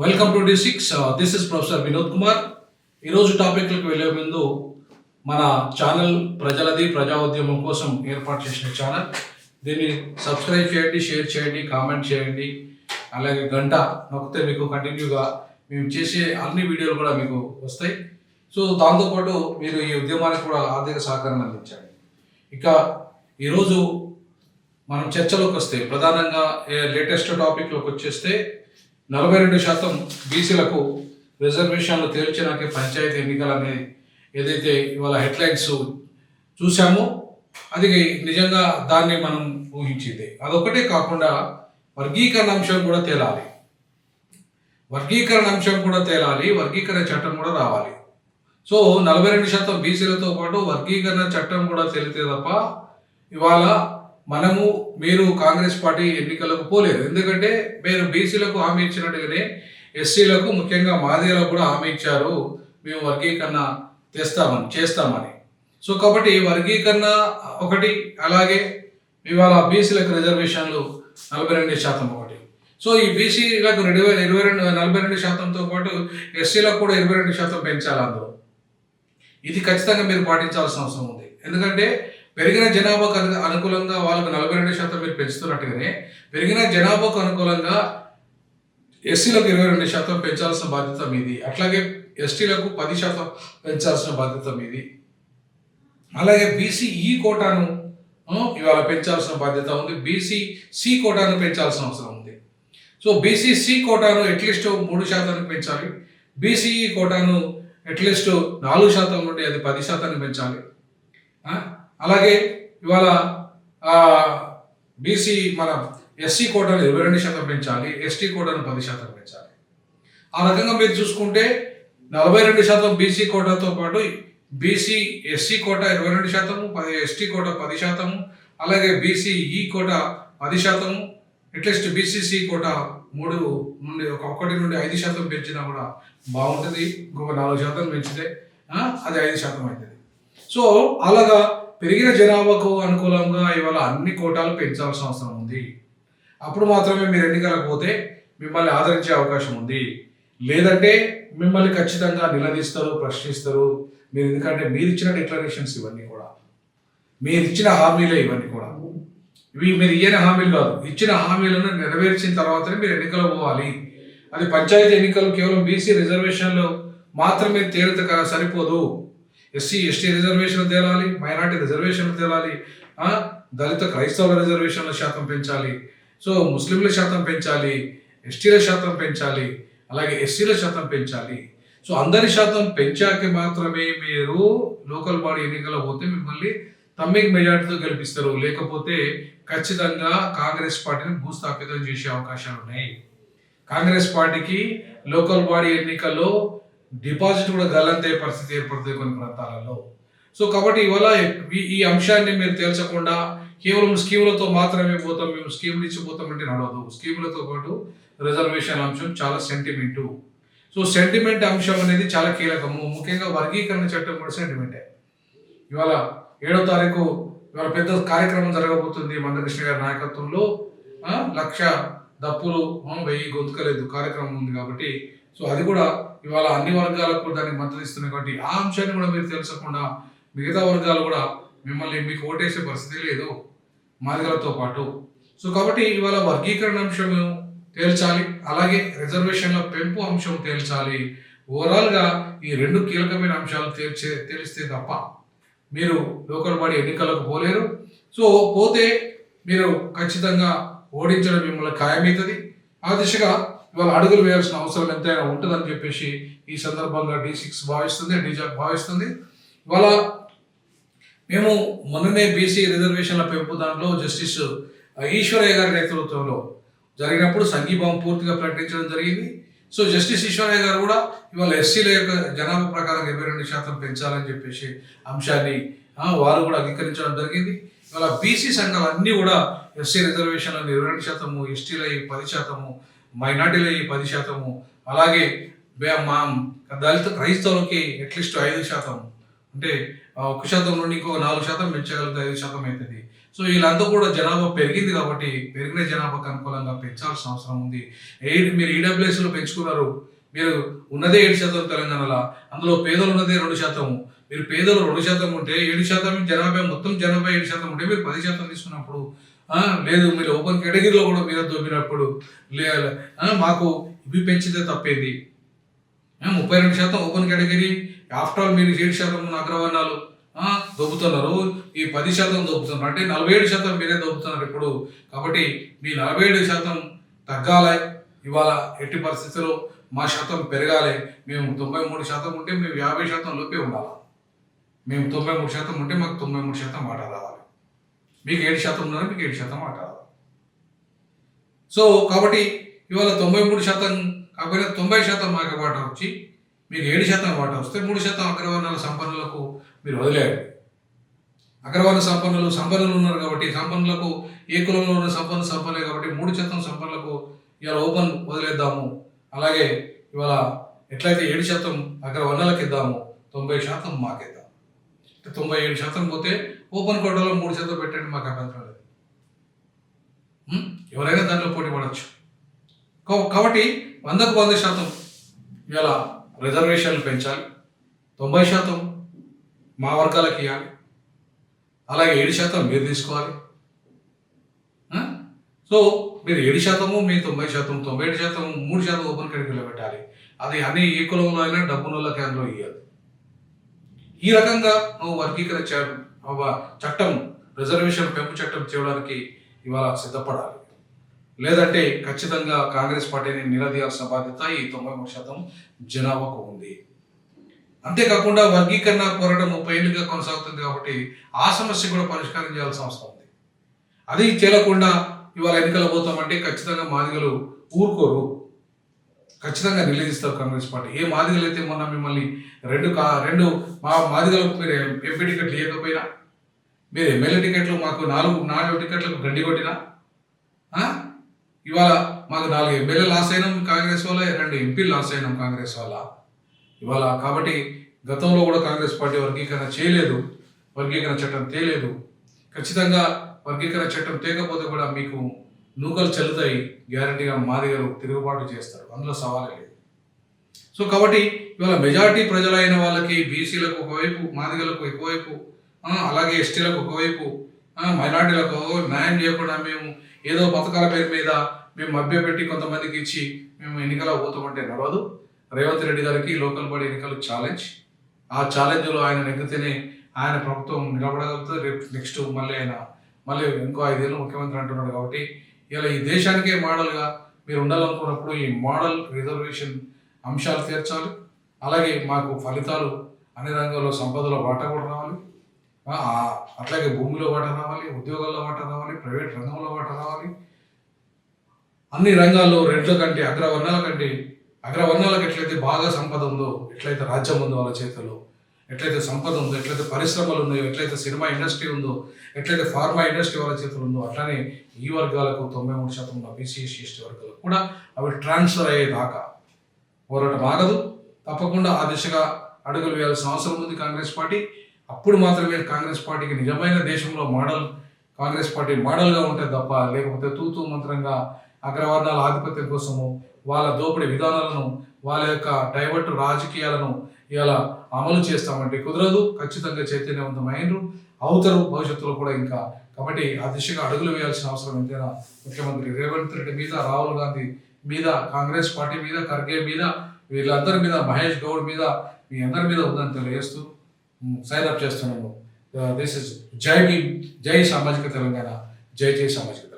Welcome to D6. This is professor Vinod Kumar. ఈరోజు టాపిక్లకు వెళ్ళే ముందు మన ఛానల్ ప్రజలది ప్రజా ఉద్యమం కోసం ఏర్పాటు చేసిన ఛానల్. దీన్ని సబ్స్క్రైబ్ చేయండి, షేర్ చేయండి, కామెంట్ చేయండి. అలాగే గంట నొక్కితే మీకు కంటిన్యూగా మేము చేసే అన్ని వీడియోలు కూడా మీకు వస్తాయి. సో దాంతోపాటు మీరు ఈ ఉద్యమానికి కూడా ఆర్థిక సహకారం అందించండి. ఇక ఈరోజు మనం చర్చలోకి వస్తే ప్రధానంగా లేటెస్ట్ టాపిక్లోకి వచ్చేస్తే 42% బీసీలకు రిజర్వేషన్లు తేల్చడానికి పంచాయతీ ఎన్నికలు అనేది ఏదైతే ఇవాళ హెడ్లైన్స్ చూసామో అది నిజంగా దాన్ని మనం ఊహించింది. అదొకటే కాకుండా వర్గీకరణ అంశం కూడా తేలాలి, వర్గీకరణ చట్టం కూడా రావాలి. సో 42% బీసీలతో పాటు వర్గీకరణ చట్టం కూడా తేలితే తప్ప ఇవాళ మీరు కాంగ్రెస్ పార్టీ ఎన్నికలకు పోలేదు. ఎందుకంటే మీరు బీసీలకు హామీ ఇచ్చినట్టుగానే ఎస్సీలకు ముఖ్యంగా మాదిగలకు కూడా హామీ ఇచ్చారు, మేము వర్గీకరణ చేస్తామని. సో కాబట్టి వర్గీకరణ ఒకటి, అలాగే ఇవాళ బీసీలకు రిజర్వేషన్లు 42% ఒకటి. సో ఈ బీసీలకు 42%తో పాటు ఎస్సీలకు కూడా 22% పెంచాలి అందులో. ఇది ఖచ్చితంగా మీరు పాటించాల్సిన అవసరం ఉంది. ఎందుకంటే పెరిగిన జనాభాకు అనుకూలంగా వాళ్ళకు 42% మీరు పెంచుతున్నట్టుగానే పెరిగిన జనాభాకు అనుకూలంగా ఎస్సీలకు 22% పెంచాల్సిన బాధ్యత మీది. అట్లాగే ఎస్టీలకు 10% పెంచాల్సిన బాధ్యత మీది. అలాగే బీసీ కోటాను ఇవాళ పెంచాల్సిన బాధ్యత ఉంది. బీసీ కోటాను పెంచాల్సిన అవసరం ఉంది. సో బీసీ కోటాను అట్లీస్ట్ 3% పెంచాలి. బీసీ కోటాను అట్లీస్ట్ 4% నుండి అది 10% పెంచాలి. అలాగే ఇవాళ బీసీ ఎస్సీ కోటాను 22% పెంచాలి, ఎస్టీ కోటాను 10% పెంచాలి. ఆ రకంగా మీరు చూసుకుంటే 42% బీసీ కోటాతో పాటు ఎస్సీ కోటా 22%, ఎస్టీ కోటా 10%, అలాగే BC quota 10%, at least BCC quota 1 నుండి 5% పెంచినా కూడా బాగుంటుంది. ఇంకొక 4% పెంచితే అది 5% అవుతుంది. సో అలాగా పెరిగిన జనాభాకు అనుకూలంగా ఇవాళ అన్ని కోటాలు పెంచాల్సిన అవసరం ఉంది. అప్పుడు మాత్రమే మీరు ఎన్నికలకు పోతే మిమ్మల్ని ఆదరించే అవకాశం ఉంది. లేదంటే మిమ్మల్ని ఖచ్చితంగా నిలదీస్తారు, ప్రశ్నిస్తారు. ఎందుకంటే మీరు ఇచ్చిన డిక్లరేషన్స్ ఇవన్నీ కూడా, మీరు ఇచ్చిన హామీలే ఇవన్నీ కూడా. ఇవి మీరు ఇయ్యని హామీలు కాదు, ఇచ్చిన హామీలను నెరవేర్చిన తర్వాతనే మీరు ఎన్నికలు పోవాలి. అది పంచాయతీ ఎన్నికలు కేవలం బీసీ రిజర్వేషన్లు మాత్రమే తేలితే సరిపోదు. ఎస్సీ ఎస్టీ రిజర్వేషన్లు తేలాలి, మైనార్టీ రిజర్వేషన్లు తేలాలి, దళిత క్రైస్తవుల రిజర్వేషన్ల శాతం పెంచాలి, సో ముస్లింల శాతం పెంచాలి, ఎస్టీల శాతం పెంచాలి, అలాగే ఎస్సీల శాతం పెంచాలి. సో అందరి శాతం పెంచాక మాత్రమే మీరు లోకల్ బాడీ ఎన్నికల పోతే మిమ్మల్ని తమ్మికి మెజార్టీతో గెలిపిస్తారు. లేకపోతే ఖచ్చితంగా కాంగ్రెస్ పార్టీని భూస్థాపితం చేసే అవకాశాలు ఉన్నాయి. కాంగ్రెస్ పార్టీకి లోకల్ బాడీ ఎన్నికల్లో డిపాజిట్ కూడా గల్లంతే పరిస్థితి ఏర్పడుతుంది కొన్ని ప్రాంతాలలో. సో కాబట్టి ఇవాళ ఈ అంశాన్ని మీరు తేల్చకుండా కేవలం స్కీములతో మాత్రమే పోతాం, మేము స్కీములు ఇచ్చిపోతామంటే నడవదు. స్కీములతో పాటు రిజర్వేషన్ అంశం చాలా సెంటిమెంటు. సో సెంటిమెంట్ అంశం అనేది చాలా కీలకము. ముఖ్యంగా వర్గీకరణ చట్టం కూడా సెంటిమెంటే. ఇవాళ 7వ తారీఖు ఇవాళ పెద్ద కార్యక్రమం జరగబోతుంది మందకృష్ణ గారి నాయకత్వంలో. 1,00,000 దప్పులు 1000 గొంతుకలేదు కార్యక్రమం ఉంది కాబట్టి, సో అది కూడా ఇవాళ అన్ని వర్గాలకు దానికి మద్దతు ఇస్తున్నాయి. కాబట్టి ఆ అంశాన్ని కూడా మీరు తెలుసకుండా మిగతా వర్గాలు కూడా మీకు ఓటేసే పరిస్థితి లేదు మాదిగలతో పాటు. సో కాబట్టి ఇవాళ వర్గీకరణ అంశం తేల్చాలి, అలాగే రిజర్వేషన్ల పెంపు అంశం తేల్చాలి. ఓవరాల్గా ఈ 2 కీలకమైన అంశాలు తెలిస్తే తప్ప మీరు లోకల్ బాడీ ఎన్నికలకు పోలేరు. సో పోతే మీరు ఖచ్చితంగా ఓడించడం మిమ్మల్ని ఖాయమవుతుంది. ఆ దిశగా ఇవాళ అడుగులు వేయాల్సిన అవసరం ఎంతైనా ఉంటుందని చెప్పేసి ఈ సందర్భంగా D6 భావిస్తుంది. ఇవాళ మేము మొన్ననే బీసీ రిజర్వేషన్ల పెంపు దాంట్లో జస్టిస్ ఈశ్వరయ్య గారి నేతృత్వంలో జరిగినప్పుడు సంఘీభావం పూర్తిగా ప్రకటించడం జరిగింది. సో జస్టిస్ ఈశ్వరయ్య గారు కూడా ఇవాళ ఎస్సీల యొక్క జనాభా ప్రకారం 22% పెంచాలని చెప్పేసి అంశాన్ని వారు కూడా అంగీకరించడం జరిగింది. ఇవాళ బీసీ సంఘాలు అన్నీ కూడా ఎస్సీ రిజర్వేషన్లను 22%, ఎస్టీల 10%, మైనార్టీల 10%, అలాగే దళిత క్రైస్తవులకి అట్లీస్ట్ 5%, అంటే 1% నుండి ఇంకో 4% పెంచగలిగితే 5% అవుతుంది. సో వీళ్ళంతా కూడా జనాభా పెరిగింది కాబట్టి పెరిగిన జనాభాకు అనుకూలంగా పెంచాల్సిన అవసరం ఉంది. మీరు ఈడబ్ల్యూఎస్లో పెంచుకున్నారు, మీరు ఉన్నదే 7% తెలంగాణలో, అందులో పేదలు ఉన్నదే 2%. మీరు పేదలు 2% ఉంటే 7% జనాభా, మొత్తం జనాభా 7% ఉంటే మీరు 10% తీసుకున్నప్పుడు లేదు, మీరు ఓపెన్ కేటగిరీలో కూడా మీద దొబ్బినప్పుడు మాకు ఇవి పెంచితే తప్పేది. 32% ఓపెన్ కేటగిరీ, ఆఫ్టర్ ఆల్ మీరు 7% అగ్రవర్ణాలు దొబ్బుతున్నారు, ఈ 10% దొబ్బుతున్నారు, అంటే 47% మీరే దొబ్బుతున్నారు ఇప్పుడు. కాబట్టి మీ 47% తగ్గాలి. ఇవాళ ఎట్టి పరిస్థితుల్లో మా శాతం పెరగాలి. మేము 93% ఉంటే మేము 50% లోపే ఉండాలి. మేము 93% ఉంటే మాకు 93% వాటా రావాలి. మీకు 7% ఉన్నారు, మీకు 7% వాటా రావాలి. సో కాబట్టి ఇవాళ 93% కాకపోయినా 90% మాకు వాటా వచ్చి మీకు 7% వాటా వస్తే 3% అగ్రవర్ణాల సంపన్నులకు మీరు వదిలేయండి. అగ్రవర్ణ సంపన్నులు ఉన్నారు కాబట్టి సంపన్నులకు, ఏ కులంలో ఉన్న సంపన్నే కాబట్టి 3% సంపన్నులకు ఇవాళ ఓపెన్ వదిలేద్దాము. అలాగే ఇవాళ ఎట్లయితే 7% అగ్రవర్ణాలకు ఇద్దాము, 90% మాకిద్దాం. 97% పోతే ఓపెన్ కోటాలో 3% పెట్టండి, మాకు అభ్యంతరం లేదు. ఎవరైనా దాంట్లో పోటీ పడవచ్చు. కాబట్టి 100% ఇవాళ రిజర్వేషన్లు పెంచాలి. 90% మా వర్గాలకు ఇవ్వాలి. అలాగే 7% మీరు తీసుకోవాలి. సో మీరు 7%, మీ 90%, 97%, 3% ఓపెన్ కేటగిరీలో పెట్టాలి. అది అన్ని ఏ కులంలో అయినా డబ్బునున్న కేంద్రంలో ఇవ్వాలి. ఈ రకంగా నువ్వు వర్గీకరణ చట్టం, రిజర్వేషన్ పెంపు చట్టం చేయడానికి ఇవాళ సిద్ధపడాలి. లేదంటే ఖచ్చితంగా కాంగ్రెస్ పార్టీని నిలదీయాల్సిన బాధ్యత ఈ 93% జనాభాకు ఉంది. అంతేకాకుండా వర్గీకరణ పోరాటం 30 ఏళ్ళుగా కొనసాగుతుంది కాబట్టి ఆ సమస్య కూడా పరిష్కారం చేయాల్సిన అవసరం ఉంది. అది చేయకుండా ఇవాళ ఎన్నికలు పోతామంటే ఖచ్చితంగా మాదిగలు ఊరుకోరు, ఖచ్చితంగా నిలదీస్తారు కాంగ్రెస్ పార్టీ. ఏ మాదిగలు అయితే మొన్న మిమ్మల్ని రెండు మా మాదిగలకు మీరు ఎంపీ టికెట్లు ఇవ్వకపోయినా, మీరు ఎమ్మెల్యే టికెట్లు మాకు 4 టికెట్లకు గండి కొట్టినా, ఇవాళ మాకు 4 ఎమ్మెల్యే లాస్ అయినాం కాంగ్రెస్ వల్ల, 2 ఎంపీలు లాస్ అయినాం కాంగ్రెస్ వల్ల ఇవాళ. కాబట్టి గతంలో కూడా కాంగ్రెస్ పార్టీ వర్గీకరణ చేయలేదు, వర్గీకరణ చట్టం తేలేదు. ఖచ్చితంగా వర్గీకరణ చట్టం తేకపోతే కూడా మీకు నూకలు చెల్లుతాయి, గ్యారంటీగా మాదిగలు తిరుగుబాటు చేస్తారు, అందులో సవాలే లేదు. సో కాబట్టి ఇవాళ మెజారిటీ ప్రజలైన వాళ్ళకి, బీసీలకు ఒకవైపు, మాదిగలకు ఒకవైపు, అలాగే ఎస్టీలకు ఒకవైపు, మైనార్టీలకు న్యాయం చేయకుండా మేము ఏదో పథకాల పేరు మీద మేము మభ్యపెట్టి కొంతమందికి ఇచ్చి మేము ఎన్నికల పోతామంటే నడవదు. రేవంత్ రెడ్డి గారికి లోకల్ బాడీ ఎన్నికలు ఛాలెంజ్. ఆ ఛాలెంజ్లో ఆయన నెగ్గితేనే ఆయన ప్రభుత్వం నిలబడగలుగుతుంది. రేపు నెక్స్ట్ మళ్ళీ ఇంకో 5 ఏళ్ళు ముఖ్యమంత్రి అంటున్నాడు. కాబట్టి ఇలా ఈ దేశానికే మోడల్గా మీరు ఉండాలనుకున్నప్పుడు ఈ మోడల్ రిజర్వేషన్ అంశాలు తీర్చాలి. అలాగే మాకు ఫలితాలు అన్ని రంగాల్లో సంపదలో వాటా కూడా రావాలి, అట్లాగే భూమిలో వాటా రావాలి, ఉద్యోగాల్లో వాటా రావాలి, ప్రైవేట్ రంగంలో వాటా రావాలి. అన్ని రంగాల్లో రెడ్ల కంటే, అగ్రవర్ణాలకు ఎట్లయితే బాగా సంపద ఉందో, ఎట్లయితే రాజ్యం ఉందో వాళ్ళ చేతిలో, ఎట్లయితే సంపద ఉందో, ఎట్లయితే పరిశ్రమలు ఉన్నాయో, ఎట్లయితే సినిమా ఇండస్ట్రీ ఉందో, ఎట్లయితే ఫార్మా ఇండస్ట్రీ వాళ్ళ చేతులు ఉందో, అట్లానే ఈ వర్గాలకు 93% ఉన్న బీసీ ఎస్టీ వర్గాలకు కూడా అవి ట్రాన్స్ఫర్ అయ్యేదాకా పోరాటం ఆగదు. తప్పకుండా ఆ దిశగా అడుగులు వేయాల్సిన అవసరం ఉంది కాంగ్రెస్ పార్టీ. అప్పుడు మాత్రమే కాంగ్రెస్ పార్టీకి నిజమైన దేశంలో కాంగ్రెస్ పార్టీ మోడల్గా ఉంటుంది తప్ప, లేకపోతే తూతూ మంత్రంగా అగ్రవర్ణాల ఆధిపత్యం కోసము వాళ్ళ దోపిడీ విధానాలను, వాళ్ళ యొక్క డైవర్ట్ రాజకీయాలను ఇలా అమలు చేస్తామంటే కుదరదు. ఖచ్చితంగా చైతన్యవంతమైనరు అవుతారు భవిష్యత్తులో కూడా ఇంకా. కాబట్టి ఆ దిశగా అడుగులు వేయాల్సిన అవసరం ఎంతైనా ముఖ్యమంత్రి రేవంత్ రెడ్డి మీద, రాహుల్ గాంధీ మీద, కాంగ్రెస్ పార్టీ మీద, ఖర్గే మీద, వీళ్ళందరి మీద, మహేష్ గౌడ్ మీద, మీ అందరి మీద ఉందని తెలియజేస్తూ సైన్ అప్ చేస్తున్నాను. దిస్ ఇస్ జై భీమ్, జై సామాజిక తెలంగాణ, జై సామాజిక.